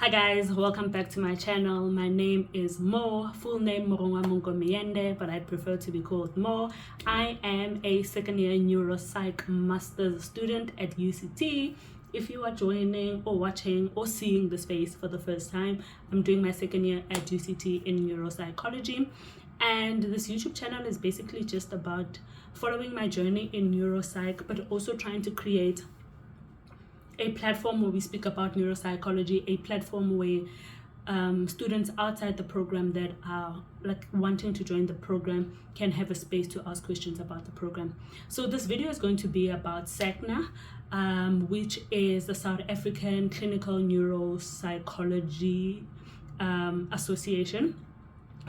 Hi guys, welcome back to my channel. My name is Mo, full name Morongwa Mungomiende, but I prefer to be called Mo. I am a second year neuropsych master's student at UCT. If you are joining or watching or seeing the space for the first time, I'm doing my second year at UCT in neuropsychology. And this YouTube channel is basically just about following my journey in neuropsych, but also trying to create a platform where we speak about neuropsychology, a platform where students outside the program that are like wanting to join the program can have a space to ask questions about the program. So this video is going to be about SACNA, which is the South African Clinical Neuropsychology Association.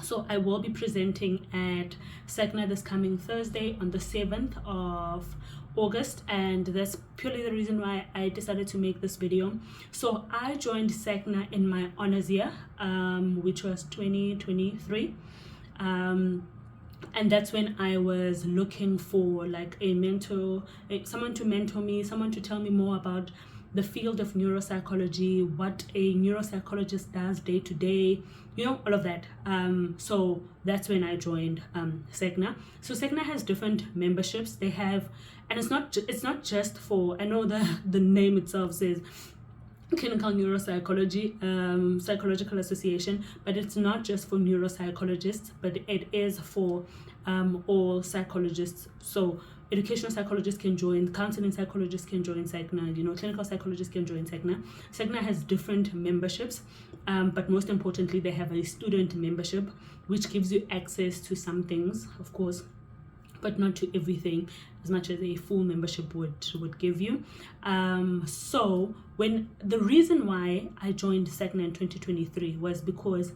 So I will be presenting at SACNA this coming Thursday on the 7th of August, and that's purely the reason why I decided to make this video. So I joined SACNA in my honors year, which was 2023, and that's when I was looking for like a mentor, someone to mentor me, someone to tell me more about the field of neuropsychology, what a neuropsychologist does day to day, you know, all of that. So that's when I joined SACNA. So SACNA has different memberships. They have, and it's not just for, I know the name itself says Clinical Neuropsychology Psychological Association, but it's not just for neuropsychologists, but it is for all psychologists. So educational psychologists can join, counseling psychologists can join SACNA, you know, clinical psychologists can join SACNA. SACNA has different memberships, but most importantly, they have a student membership, which gives you access to some things, of course, but not to everything as much as a full membership would give you. So when the reason why I joined SACNA in 2023 was because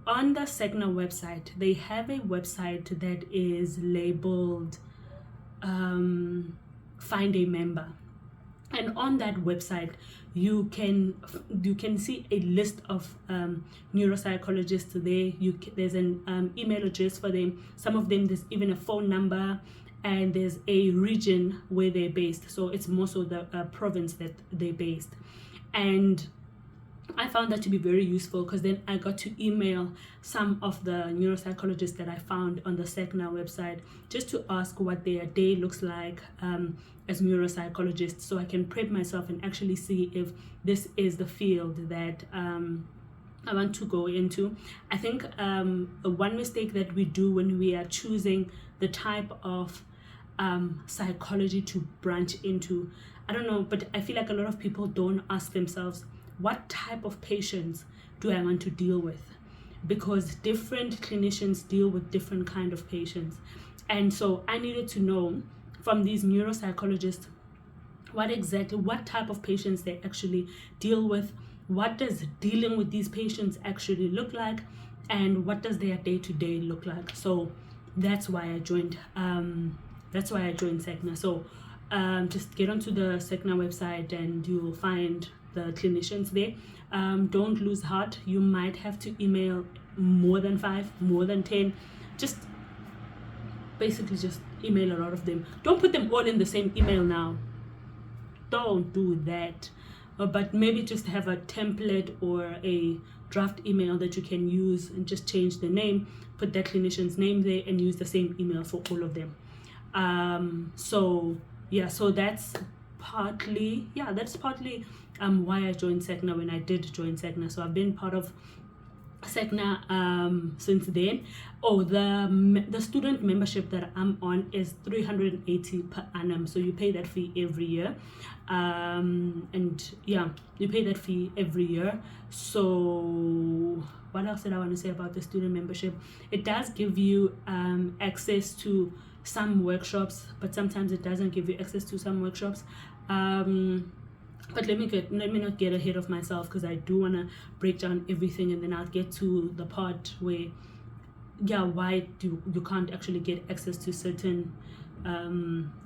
on the SACNA website, they have a website that is labeled find a member, and on that website you can see a list of neuropsychologists there. There's an email address for them. Some of them there's even a phone number, and there's a region where they're based, so it's more so the province that they're based. And I found that to be very useful, because then I got to email some of the neuropsychologists that I found on the SACNA website just to ask what their day looks like as neuropsychologists, so I can prep myself and actually see if this is the field that I want to go into. I think one mistake that we do when we are choosing the type of psychology to branch into, I don't know, but I feel like a lot of people don't ask themselves, what type of patients do I want to deal with? Because different clinicians deal with different kind of patients. And so I needed to know from these neuropsychologists what type of patients they actually deal with, what does dealing with these patients actually look like, and what does their day-to-day look like. So that's why I joined SACNA. So just get onto the SACNA website and you will find the clinicians there. Don't lose heart. You might have to email more than 5, more than 10. Just email a lot of them. Don't put them all in the same email now. Don't do that. But maybe just have a template or a draft email that you can use, and just change the name, put that clinician's name there, and use the same email for all of them. So that's partly why I joined SACNA when I did join SACNA. So I've been part of SACNA since then. The student membership that I'm on is 380 per annum, so you pay that fee every year. You pay that fee every year. So what else did I want to say about the student membership? It does give you access to some workshops, but sometimes it doesn't give you access to some workshops. But let me not get ahead of myself, because I do want to break down everything, and then I'll get to the part where why you can't actually get access to certain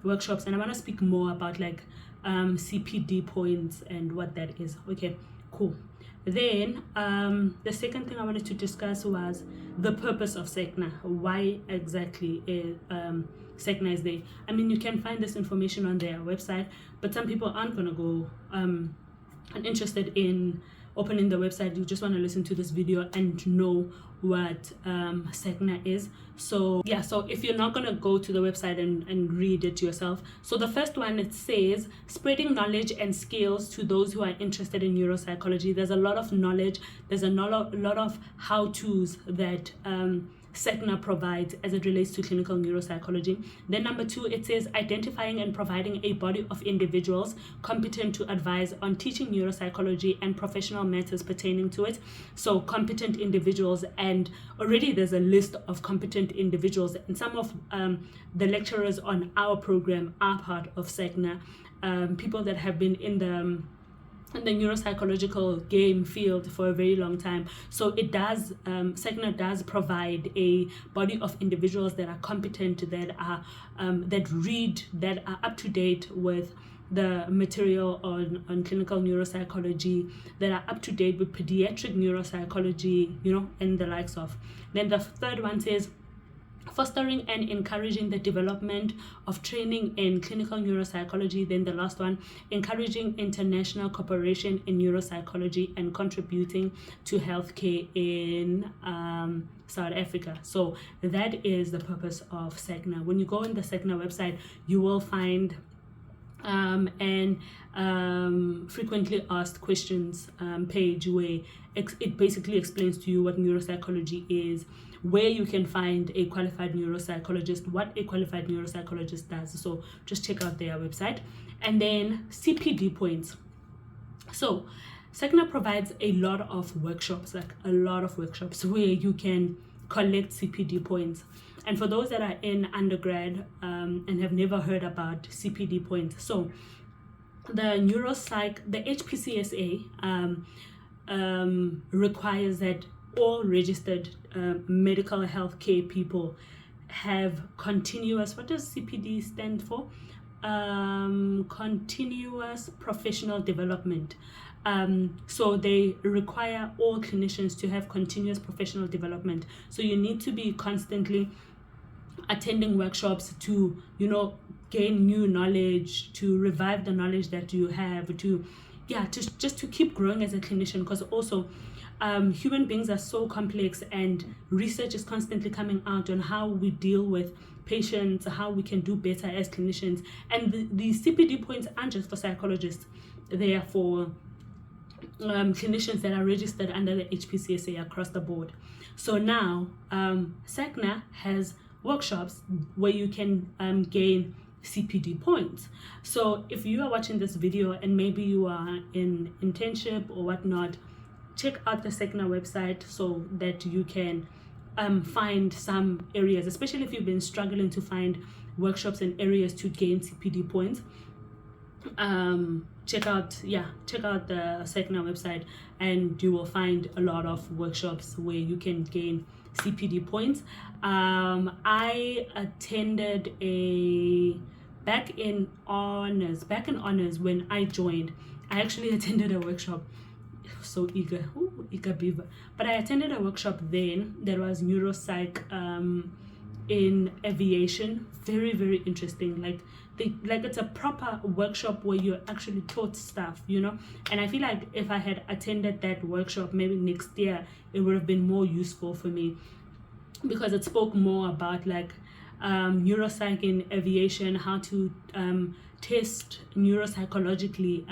workshops, and I want to speak more about like CPD points and what that is. Okay, cool. Then the second thing I wanted to discuss was the purpose of SACNA. Why exactly SACNA is there? I mean, you can find this information on their website, but some people aren't going to go interested in opening the website, you just want to listen to this video and know what SACNA is. So yeah, so if you're not going to go to the website and read it yourself, so the first one, it says spreading knowledge and skills to those who are interested in neuropsychology. There's a lot of knowledge, there's a lot of how-tos that SACNA provides as it relates to clinical neuropsychology. Then number 2, it says identifying and providing a body of individuals competent to advise on teaching neuropsychology and professional matters pertaining to it. So competent individuals, and already there's a list of competent individuals, and some of the lecturers on our program are part of SACNA, people that have been in the neuropsychological game field for a very long time. So it does, SACNA does provide a body of individuals that are competent, that are that read, that are up to date with the material on clinical neuropsychology, that are up to date with pediatric neuropsychology, you know, and the likes of. Then the third one says fostering and encouraging the development of training in clinical neuropsychology. Then the last one, encouraging international cooperation in neuropsychology and contributing to healthcare in South Africa. So that is the purpose of SACNA. When you go on the SACNA website, you will find frequently asked questions page where it basically explains to you what neuropsychology is, where you can find a qualified neuropsychologist, what a qualified neuropsychologist does. So just check out their website. And then CPD points. So SACNA provides a lot of workshops, like a lot of workshops where you can collect CPD points. And for those that are in undergrad and have never heard about CPD points, so the HPCSA requires that all registered medical health care people have continuous, what does CPD stand for? Continuous professional development. So they require all clinicians to have continuous professional development. So you need to be constantly attending workshops to, you know, gain new knowledge, to revive the knowledge that you have, to just to keep growing as a clinician, because also human beings are so complex and research is constantly coming out on how we deal with patients, how we can do better as clinicians. And the CPD points aren't just for psychologists, they are for clinicians that are registered under the HPCSA across the board. So now SACNA has workshops where you can gain CPD points. So if you are watching this video and maybe you are in internship or whatnot, check out the SACNA website so that you can find some areas, especially if you've been struggling to find workshops and areas to gain CPD points. Check out the SACNA website and you will find a lot of workshops where you can gain CPD points. I attended back in honors when I joined. I actually attended a workshop. So eager beaver. But I attended a workshop then that was neuropsych in aviation. Very, very interesting. Like it's a proper workshop where you're actually taught stuff, you know. And I feel like if I had attended that workshop maybe next year, it would have been more useful for me, because it spoke more about like neuropsych in aviation, how to test neuropsychologically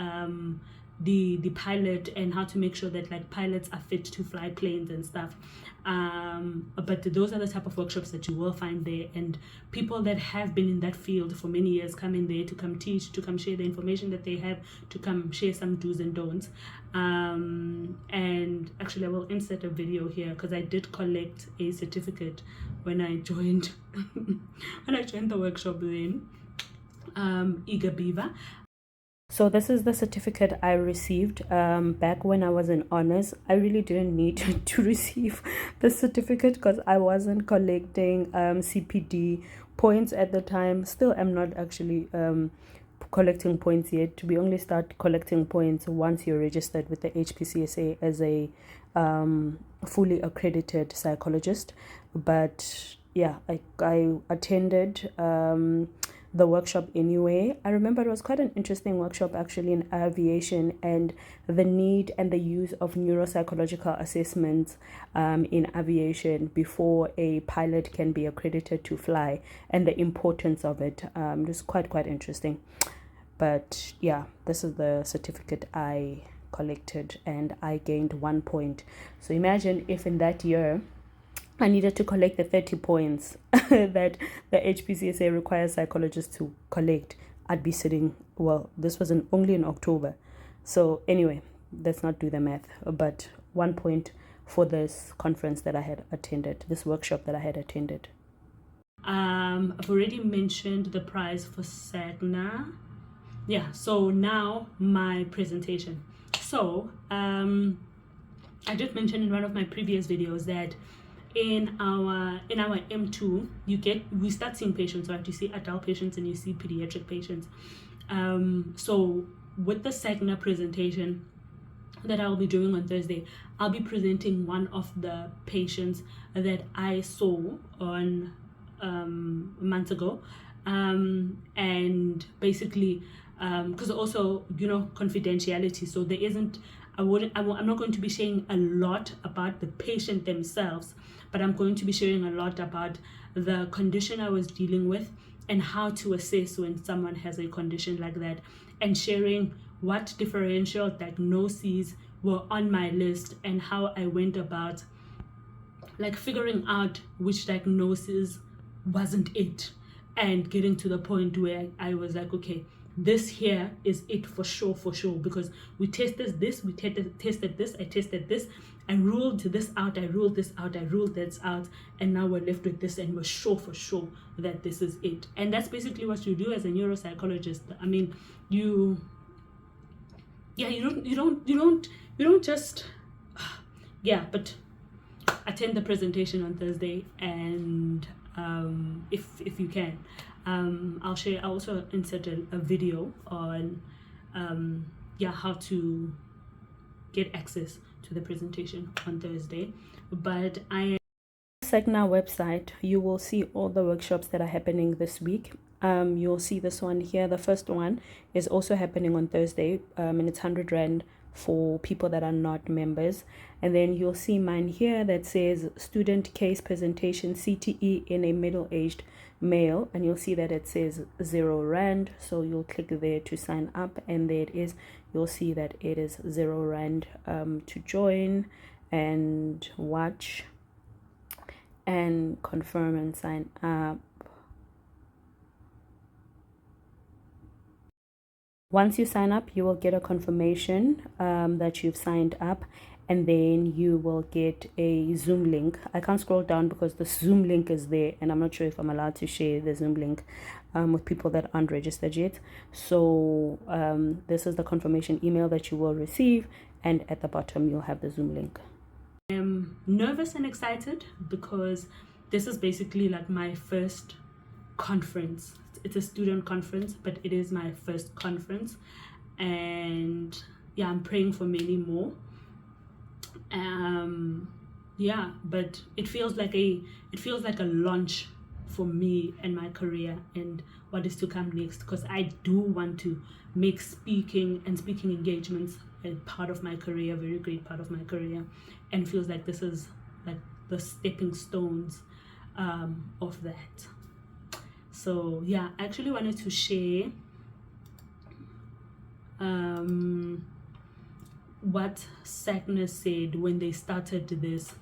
the pilot, and how to make sure that like pilots are fit to fly planes and stuff. But those are the type of workshops that you will find there, and people that have been in that field for many years come in there to come teach, to come share the information that they have, to come share some do's and don'ts. And actually I will insert a video here because I did collect a certificate when I joined the workshop then. Eager beaver. So this is the certificate I received back when I was in honors. I really didn't need to receive the certificate because I wasn't collecting CPD points at the time. Still, I'm not actually collecting points yet. We only start collecting points once you're registered with the HPCSA as a fully accredited psychologist. But yeah, I attended the workshop anyway. I remember it was quite an interesting workshop actually in aviation, and the need and the use of neuropsychological assessments in aviation before a pilot can be accredited to fly, and the importance of it. It was quite interesting. But yeah, this is the certificate I collected, and I gained 1 point. So imagine if in that year I needed to collect the 30 points that the HPCSA requires psychologists to collect. I'd be sitting, well, this was only in October. So anyway, let's not do the math, but 1 point for this conference that I had attended, this workshop that I had attended. I've already mentioned the prize for SACNA. Yeah, so now my presentation. So I did mention in one of my previous videos that in our M2 we start seeing patients, right? You see adult patients and you see pediatric patients. So with the SACNA presentation that I'll be doing on Thursday, I'll be presenting one of the patients that I saw on months ago, and basically because also, you know, confidentiality, so there isn't, I'm not going to be sharing a lot about the patient themselves, but I'm going to be sharing a lot about the condition I was dealing with and how to assess when someone has a condition like that, and sharing what differential diagnoses were on my list and how I went about like figuring out which diagnosis wasn't it, and getting to the point where I was like, okay, this here is it for sure, because we tested this, I tested this, I ruled this out, I ruled this out, I ruled that out, and now we're left with this, and we're sure for sure that this is it. And that's basically what you do as a neuropsychologist. I mean, you don't just but attend the presentation on Thursday, and if you can, I'll also insert a video on how to get access to the presentation on Thursday. But SACNA website, you will see all the workshops that are happening this week. You'll see this one here. The first one is also happening on Thursday, and it's 100 Rand for people that are not members. And then you'll see mine here that says student case presentation CTE in a middle-aged male, and you'll see that it says 0 Rand. So you'll click there to sign up, and there it is. You'll see that it is 0 Rand to join and watch and confirm and sign up. Once you sign up, you will get a confirmation that you've signed up, and then you will get a Zoom link. I can't scroll down because the Zoom link is there, and I'm not sure if I'm allowed to share the Zoom link with people that aren't registered yet. So this is the confirmation email that you will receive, and at the bottom you'll have the Zoom link. I'm nervous and excited because this is basically like my first conference. It's a student conference, but it is my first conference, and yeah, I'm praying for many more. But it feels like a launch for me and my career and what is to come next, because I do want to make speaking engagements a part of my career, a very great part of my career, and feels like this is like the stepping stones of that. So yeah, I actually wanted to share what SACNA said when they started this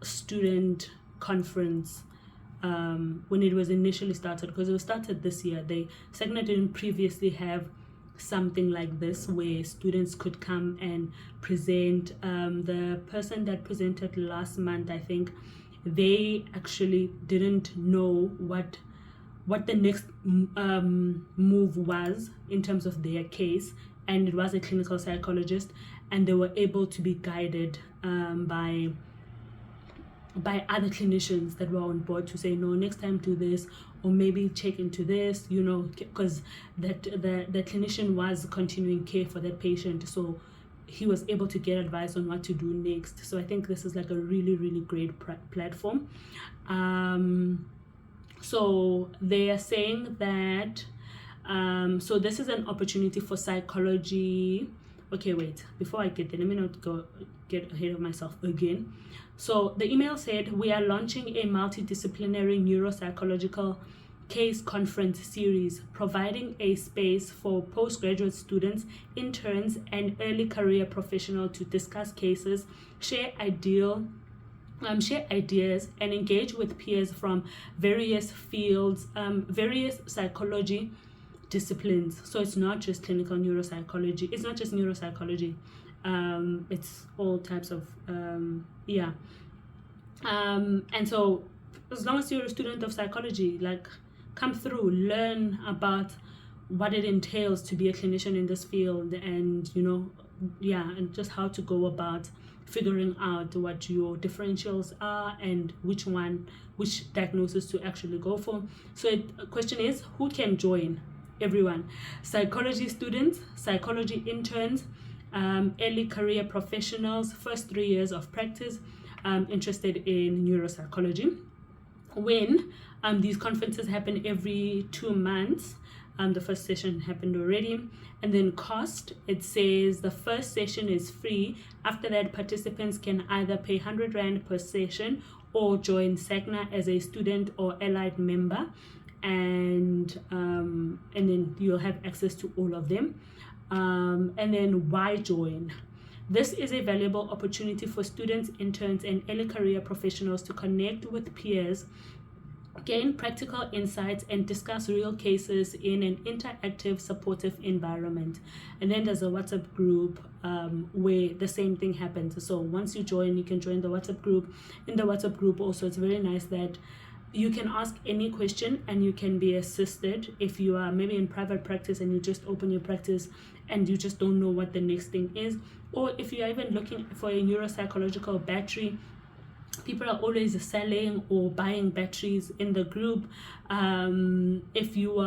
student conference, when it was initially started, because it was started this year. SACNA didn't previously have something like this where students could come and present. The person that presented last month, I think, they actually didn't know what the next move was in terms of their case, and it was a clinical psychologist, and they were able to be guided by other clinicians that were on board to say, no, next time do this, or maybe check into this, you know, because that the clinician was continuing care for that patient, so he was able to get advice on what to do next. So I think this is like a really, really great platform. So they are saying that so this is an opportunity for psychology. Okay, wait, before I get there, let me not get ahead of myself again. So the email said, we are launching a multidisciplinary neuropsychological case conference series, providing a space for postgraduate students, interns, and early career professionals to discuss cases, share ideas, and engage with peers from various fields, various psychology disciplines. So it's not just clinical neuropsychology, it's not just neuropsychology, it's all types of and so as long as you're a student of psychology, like, come through, learn about what it entails to be a clinician in this field, and and just how to go about figuring out what your differentials are and which diagnosis to actually go for. So the question is, who can join? Everyone. Psychology students, psychology interns, early career professionals, first 3 years of practice, interested in neuropsychology. When these conferences happen every 2 months. The first session happened already. And then cost, it says the first session is free. After that, participants can either pay 100 Rand per session or join SACNA as a student or allied member, and then you'll have access to all of them. And then why join? This is a valuable opportunity for students, interns, and early career professionals to connect with peers, gain practical insights, and discuss real cases in an interactive, supportive environment. And then there's a WhatsApp group where the same thing happens. So once you join, you can join the WhatsApp group. In the WhatsApp group also, it's very nice that you can ask any question and you can be assisted. If you are maybe in private practice and you just open your practice and you just don't know what the next thing is, or if you're even looking for a neuropsychological battery, people are always selling or buying batteries in the group. If you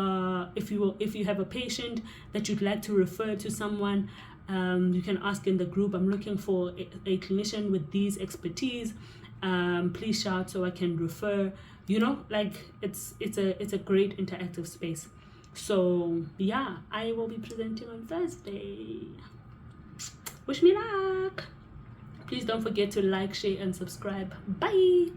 have a patient that you'd like to refer to someone, you can ask in the group, I'm looking for a clinician with these expertise, please shout so I can refer. It's a great interactive space. So yeah, I will be presenting on Thursday. Wish me luck. Please don't forget to like, share, and subscribe. Bye.